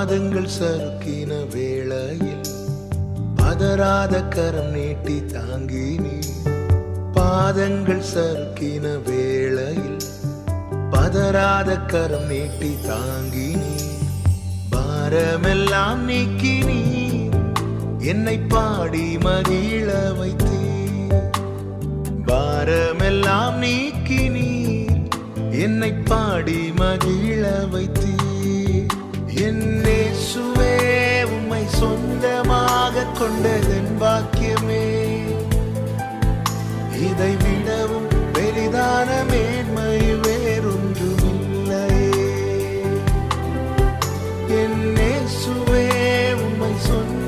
பாதங்கள் சறுக்கின வேளையில் பதறாத கரம் நீட்டி தாங்கினி. பாதங்கள் சறுக்கின வேளையில் பதறாத கரம் நீட்டி தாங்கினி. பாரமெல்லாம் நீக்கினி என்னை பாடி மகிழ வைத்தீ. பாரமெல்லாம் நீக்கினி என்னை பாடி மகிழ வைத்தீ. என் இயேசுவே உம்மை சொந்தமாக கொண்டதன் பாக்கியமே. இதை விடவும் பெரிதான மேன்மை வேறொன்றுமில்லையே. என் இயேசுவே உம்மை சொந்த